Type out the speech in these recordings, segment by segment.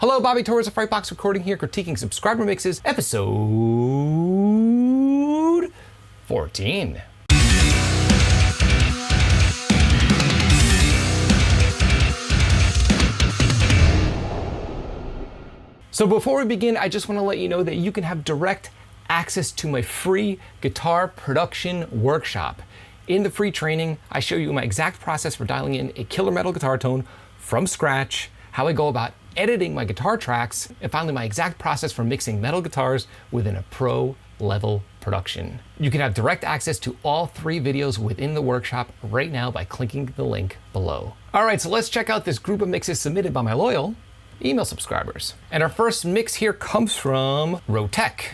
Hello, Bobby Torres of Frightbox Recording here, critiquing subscriber mixes, episode 14. So before we begin, I just want to let you know that you can have direct access to my free guitar production workshop. In the free training, I show you my exact process for dialing in a killer metal guitar tone from scratch, how I go about editing my guitar tracks, and finally my exact process for mixing metal guitars within a pro level production. You can have direct access to all 3 videos within the workshop right now by clicking the link below. All right, so let's check out this group of mixes submitted by my loyal email subscribers. And our first mix here comes from Rotek.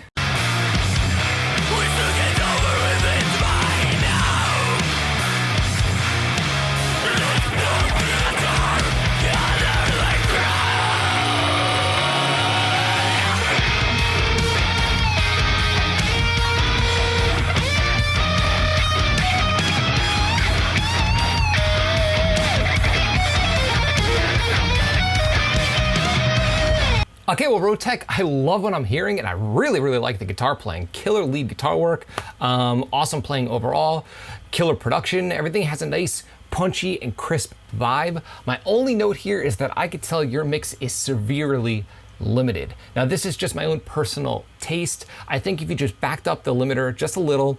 Okay, well, Rotek, I love what I'm hearing, and I really like the guitar playing. Killer lead guitar work, awesome playing overall, killer production. Everything has a nice punchy and crisp vibe. My only note here is that I could tell your mix is severely limited. Now, this is just my own personal taste. I think if you just backed up the limiter just a little,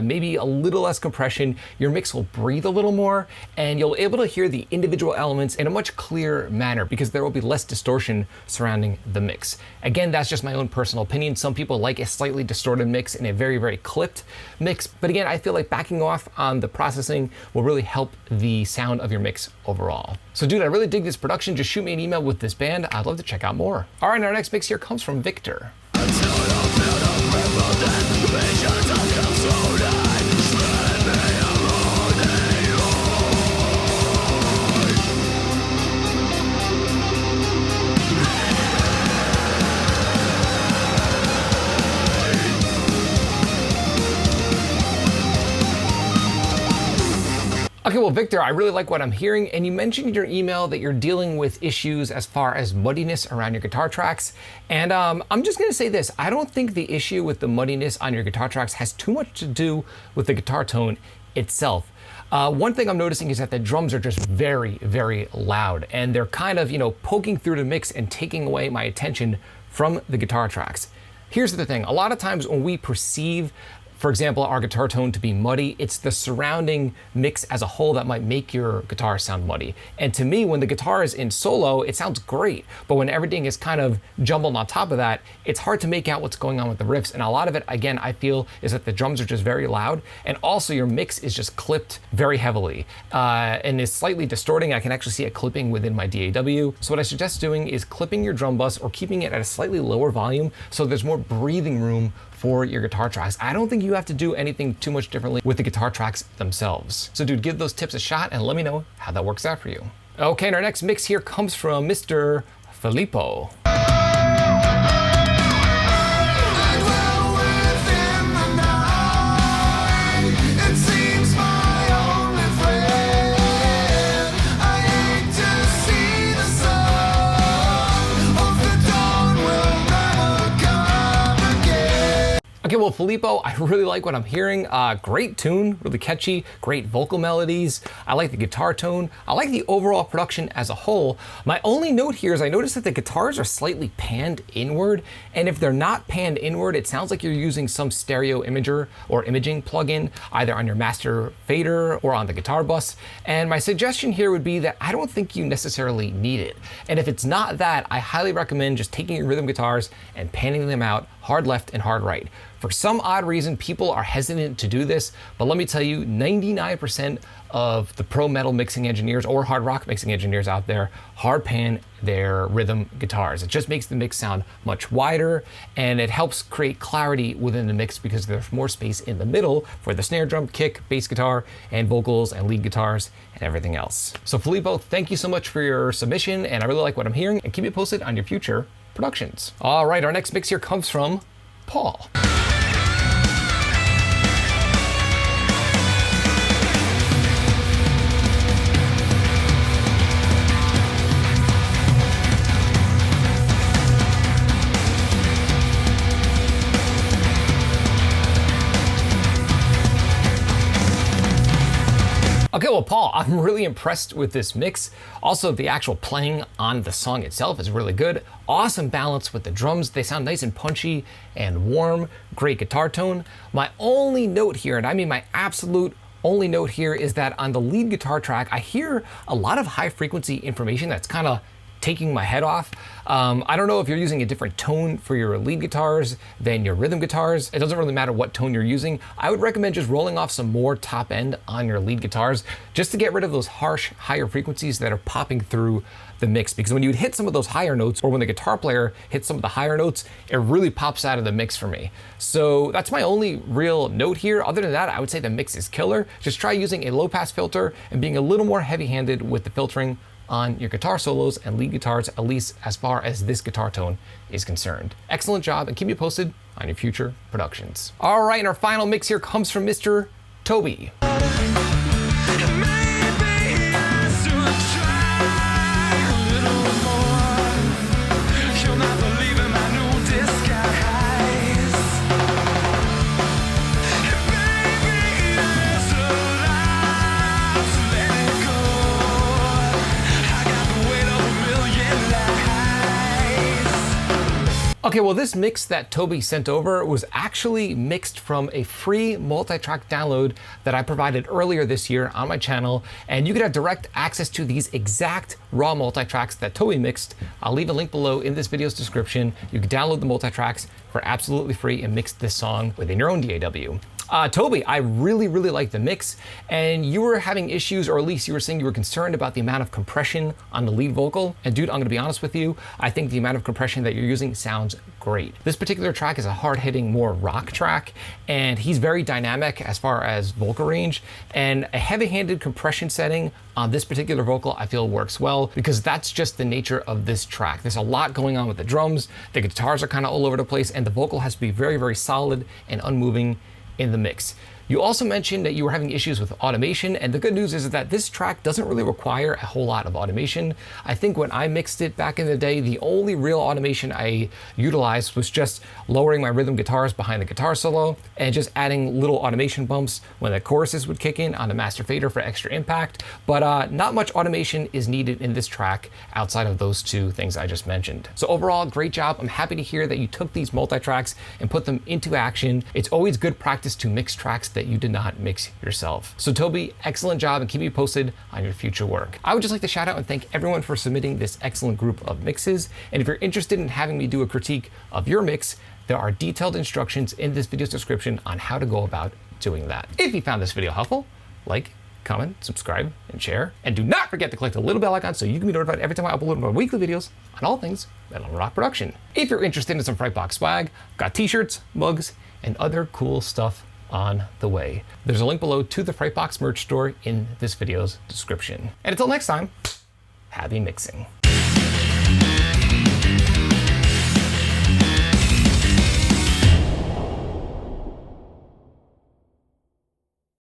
maybe a little less compression, your mix will breathe a little more, and you'll be able to hear the individual elements in a much clearer manner because there will be less distortion surrounding the mix. Again, that's just my own personal opinion. Some people like a slightly distorted mix and a very clipped mix, but again, I feel like backing off on the processing will really help the sound of your mix overall. So dude, I really dig this production. Just shoot me an email with this band. I'd love to check out more. All right, our next mix here comes from Victor. Okay, well, Victor, I really like what I'm hearing, and you mentioned in your email that you're dealing with issues as far as muddiness around your guitar tracks, and I'm just gonna say this, I don't think the issue with the muddiness on your guitar tracks has too much to do with the guitar tone itself. One thing I'm noticing is that the drums are just very loud, and they're kind of, poking through the mix and taking away my attention from the guitar tracks. Here's the thing, a lot of times when we perceive, for example, our guitar tone to be muddy, it's the surrounding mix as a whole that might make your guitar sound muddy. And to me, when the guitar is in solo, it sounds great. But when everything is kind of jumbled on top of that, it's hard to make out what's going on with the riffs. And a lot of it, again, I feel is that the drums are just very loud. And also your mix is just clipped very heavily and is slightly distorting. I can actually see it clipping within my DAW. So what I suggest doing is clipping your drum bus or keeping it at a slightly lower volume so there's more breathing room for your guitar tracks. I don't think you have to do anything too much differently with the guitar tracks themselves. So dude, give those tips a shot and let me know how that works out for you. Okay, and our next mix here comes from Mr. Filippo. Okay, well, Filippo, I really like what I'm hearing. Great tune, really catchy, great vocal melodies. I like the guitar tone. I like the overall production as a whole. My only note here is I noticed that the guitars are slightly panned inward, and if they're not panned inward, it sounds like you're using some stereo imager or imaging plugin, either on your master fader or on the guitar bus. And my suggestion here would be that I don't think you necessarily need it. And if it's not that, I highly recommend just taking your rhythm guitars and panning them out hard left and hard right. For some odd reason, people are hesitant to do this, but let me tell you, 99% of the pro metal mixing engineers or hard rock mixing engineers out there hard pan their rhythm guitars. It just makes the mix sound much wider, and it helps create clarity within the mix because there's more space in the middle for the snare drum, kick, bass guitar, and vocals and lead guitars and everything else. So Filippo, thank you so much for your submission, and I really like what I'm hearing, and keep me posted on your future productions. All right, our next mix here comes from Paul. Okay, well, Paul, I'm really impressed with this mix. Also, the actual playing on the song itself is really good. Awesome balance with the drums. They sound nice and punchy and warm. Great guitar tone. My only note here, and I mean my absolute only note here, is that on the lead guitar track, I hear a lot of high frequency information that's kind of taking my head off. I don't know if you're using a different tone for your lead guitars than your rhythm guitars. It doesn't really matter what tone you're using. I would recommend just rolling off some more top end on your lead guitars just to get rid of those harsh, higher frequencies that are popping through the mix. Because when you hit some of those higher notes, or when the guitar player hits some of the higher notes, it really pops out of the mix for me. So that's my only real note here. Other than that, I would say the mix is killer. Just try using a low pass filter and being a little more heavy handed with the filtering on your guitar solos and lead guitars, at least as far as this guitar tone is concerned. Excellent job, and keep me posted on your future productions. All right, and our final mix here comes from Mr. Toby. Okay, well, this mix that Toby sent over was actually mixed from a free multi-track download that I provided earlier this year on my channel, and you can have direct access to these exact raw multi-tracks that Toby mixed. I'll leave a link below in this video's description. You can download the multi-tracks for absolutely free and mix this song within your own DAW. Toby, I really like the mix, and you were having issues, or at least you were saying you were concerned about the amount of compression on the lead vocal. And dude, I'm gonna be honest with you, I think the amount of compression that you're using sounds great. This particular track is a hard-hitting, more rock track, and he's very dynamic as far as vocal range, and a heavy-handed compression setting on this particular vocal I feel works well, because that's just the nature of this track. There's a lot going on with the drums, the guitars are kind of all over the place, and the vocal has to be very solid and unmoving in the mix. You also mentioned that you were having issues with automation, and the good news is that this track doesn't really require a whole lot of automation. I think when I mixed it back in the day, the only real automation I utilized was just lowering my rhythm guitars behind the guitar solo and just adding little automation bumps when the choruses would kick in on the master fader for extra impact. But not much automation is needed in this track outside of those two things I just mentioned. So overall, great job. I'm happy to hear that you took these multi-tracks and put them into action. It's always good practice to mix tracks that you did not mix yourself. So Toby, excellent job, and keep me posted on your future work. I would just like to shout out and thank everyone for submitting this excellent group of mixes. And if you're interested in having me do a critique of your mix, there are detailed instructions in this video's description on how to go about doing that. If you found this video helpful, like, comment, subscribe, and share. And do not forget to click the little bell icon so you can be notified every time I upload my weekly videos on all things Metal Rock production. If you're interested in some Frightbox swag, I've got t-shirts, mugs, and other cool stuff on the way. There's a link below to the Frightbox merch store in this video's description. And until next time, happy mixing.